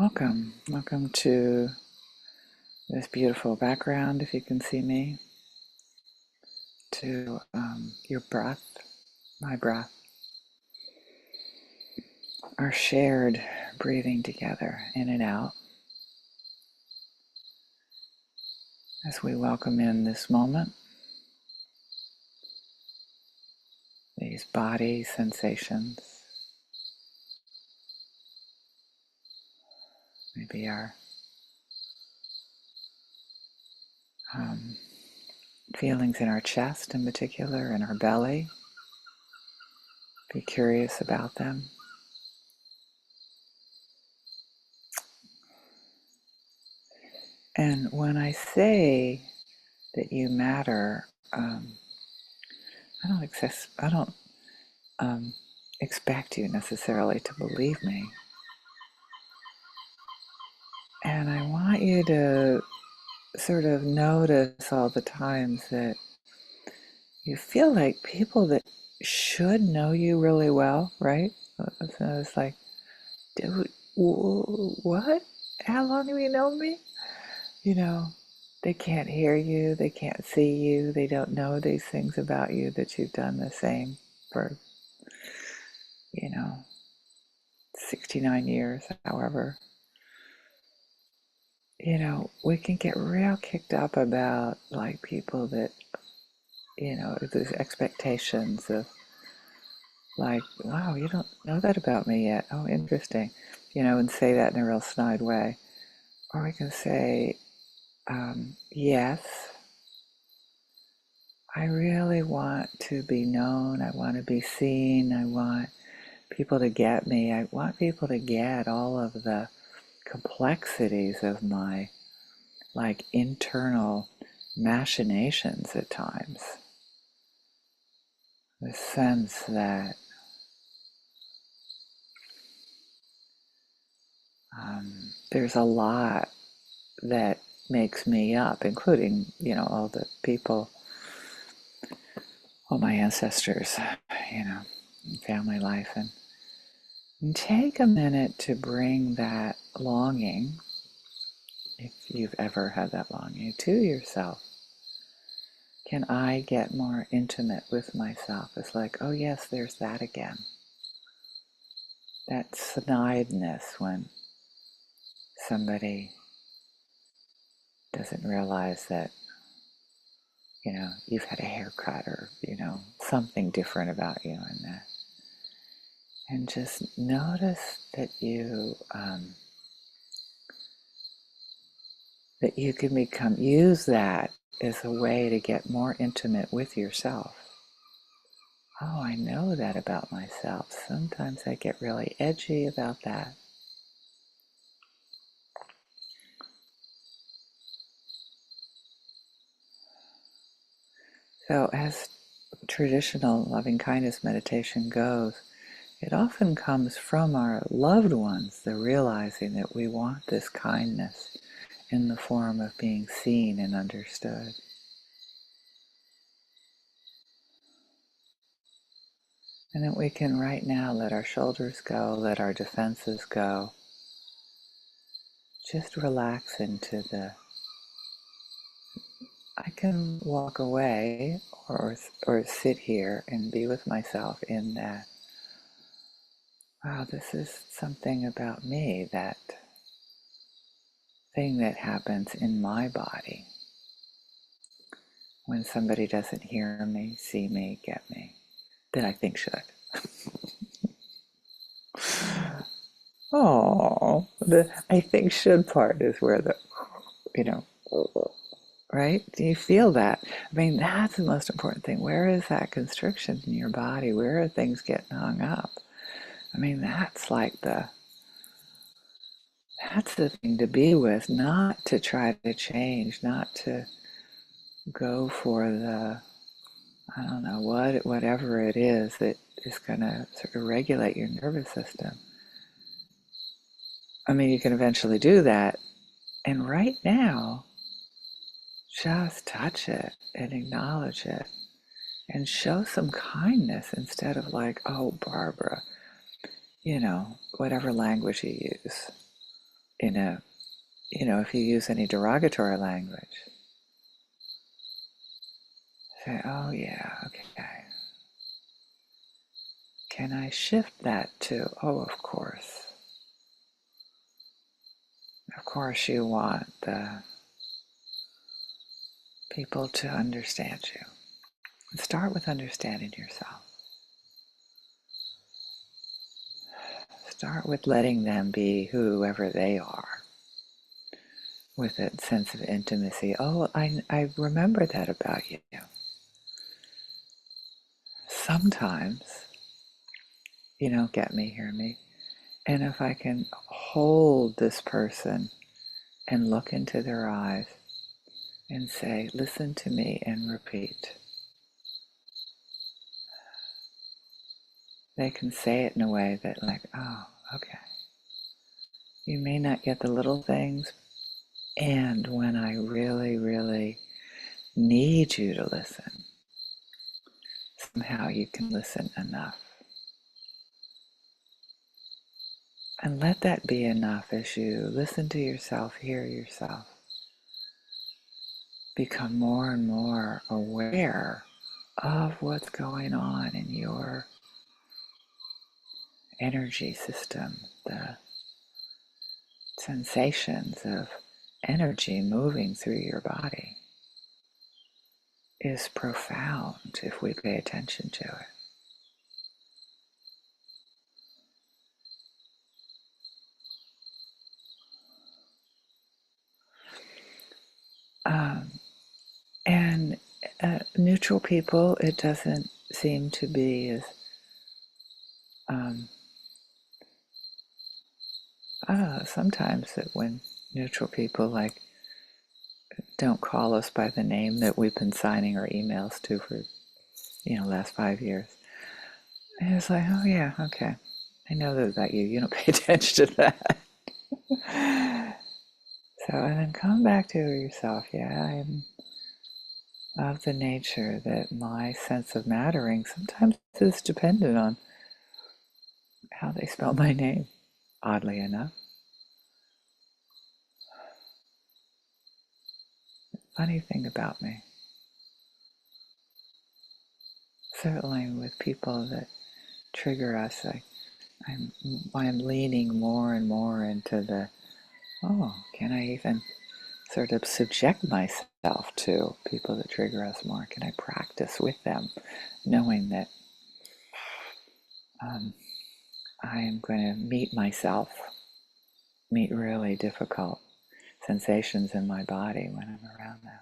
Welcome to this beautiful background, if you can see me, to your breath, my breath, our shared breathing together in and out as we welcome in this moment, these body sensations, maybe our um, feelings in our chest in particular, in our belly. Be curious about them. And when I say that you matter, I don't expect you necessarily to believe me. And I want you to sort of notice all the times that you feel like people that should know you really well, right? So it's like, dude, what? How long have you known me? You know, they can't hear you, they can't see you, they don't know these things about you that you've done the same for, you know, 69 years, however. We can get real kicked up about like people that, there's expectations of like, wow, you don't know that about me yet. Oh, interesting. And say that in a real snide way. Or we can say, yes, I really want to be known. I want to be seen. I want people to get me. I want people to get all of the complexities of my like internal machinations at times. The sense that there's a lot that makes me up, including, all the people, all my ancestors, family life. And take a minute to bring that longing, if you've ever had that longing, to yourself. Can I get more intimate with myself? It's like, oh yes, there's that again. That snideness when somebody doesn't realize that, you've had a haircut or, something different about you and just notice that you can use that as a way to get more intimate with yourself. Oh, I know that about myself. Sometimes I get really edgy about that. So as traditional loving kindness meditation goes, it often comes from our loved ones, the realizing that we want this kindness in the form of being seen and understood. And that we can right now let our shoulders go, let our defenses go. Just relax into I can walk away or sit here and be with myself in that, wow, this is something about me, that thing that happens in my body when somebody doesn't hear me, see me, get me, that I think should. Oh, the I think should part is where the, you know, right? Do you feel that? I mean, that's the most important thing. Where is that constriction in your body? Where are things getting hung up? I mean, that's the thing to be with, not to try to change, not to go for the, I don't know, whatever it is that is going to sort of regulate your nervous system. I mean, you can eventually do that. And right now, just touch it and acknowledge it and show some kindness instead of like, oh, Barbara, whatever language you use. in a, if you use any derogatory language, say, oh yeah, okay. Can I shift that to, oh, of course. Of course you want the people to understand you. Start with understanding yourself. Start with letting them be whoever they are, with a sense of intimacy. Oh, I remember that about you. Sometimes you don't get me, hear me. And if I can hold this person and look into their eyes and say, listen to me, and repeat. They can say it in a way that, like, oh, okay. You may not get the little things, and when I really, really need you to listen, somehow you can listen enough. And let that be enough as you listen to yourself, hear yourself. Become more and more aware of what's going on in your energy system, the sensations of energy moving through your body is profound if we pay attention to it. And neutral people, it doesn't seem to be as, I don't know, sometimes that when neutral people like don't call us by the name that we've been signing our emails to for, last 5 years. And it's like, oh yeah, okay. I know that about you. You don't pay attention to that. So, and then come back to yourself. Yeah, I'm of the nature that my sense of mattering sometimes is dependent on how they spell my name, oddly enough. Funny thing about me. Certainly with people that trigger us, I'm leaning more and more into the, oh, can I even sort of subject myself to people that trigger us more? Can I practice with them, knowing that I am going to meet really difficult sensations in my body when I'm around them.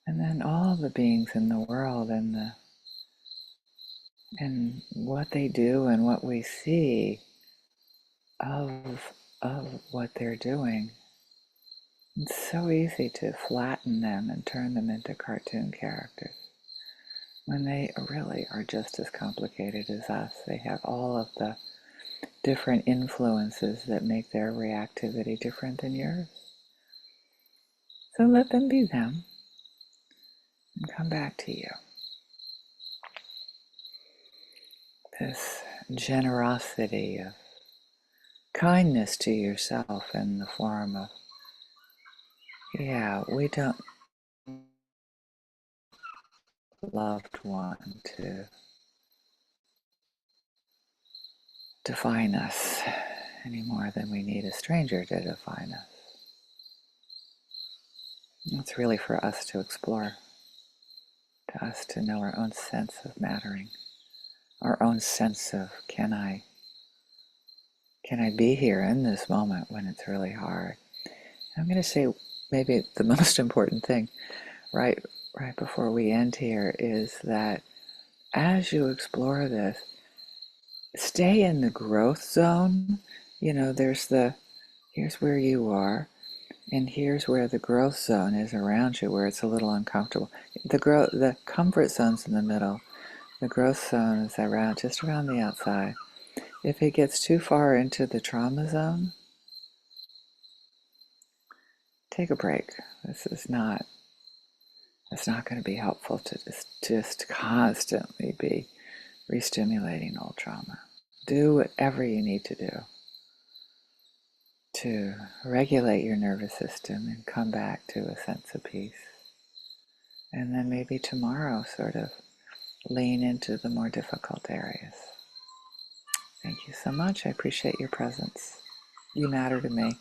And then all the beings in the world and what they do and what we see of what they're doing. It's so easy to flatten them and turn them into cartoon characters when they really are just as complicated as us. They have all of the different influences that make their reactivity different than yours. So let them be them and come back to you. This generosity of kindness to yourself in the form of, yeah, we don't loved one to define us any more than we need a stranger to define us. It's really for us to explore, to us to know our own sense of mattering, our own sense of can I be here in this moment when it's really hard. I'm going to say maybe the most important thing right before we end here is that as you explore this, stay in the growth zone. Here's where you are, and here's where the growth zone is around you, where it's a little uncomfortable. The comfort zone's in the middle. The growth zone is just around the outside. If it gets too far into the trauma zone, take a break. It's not going to be helpful to just constantly be re-stimulating old trauma. Do whatever you need to do to regulate your nervous system and come back to a sense of peace. And then maybe tomorrow sort of lean into the more difficult areas. Thank you so much. I appreciate your presence. You matter to me.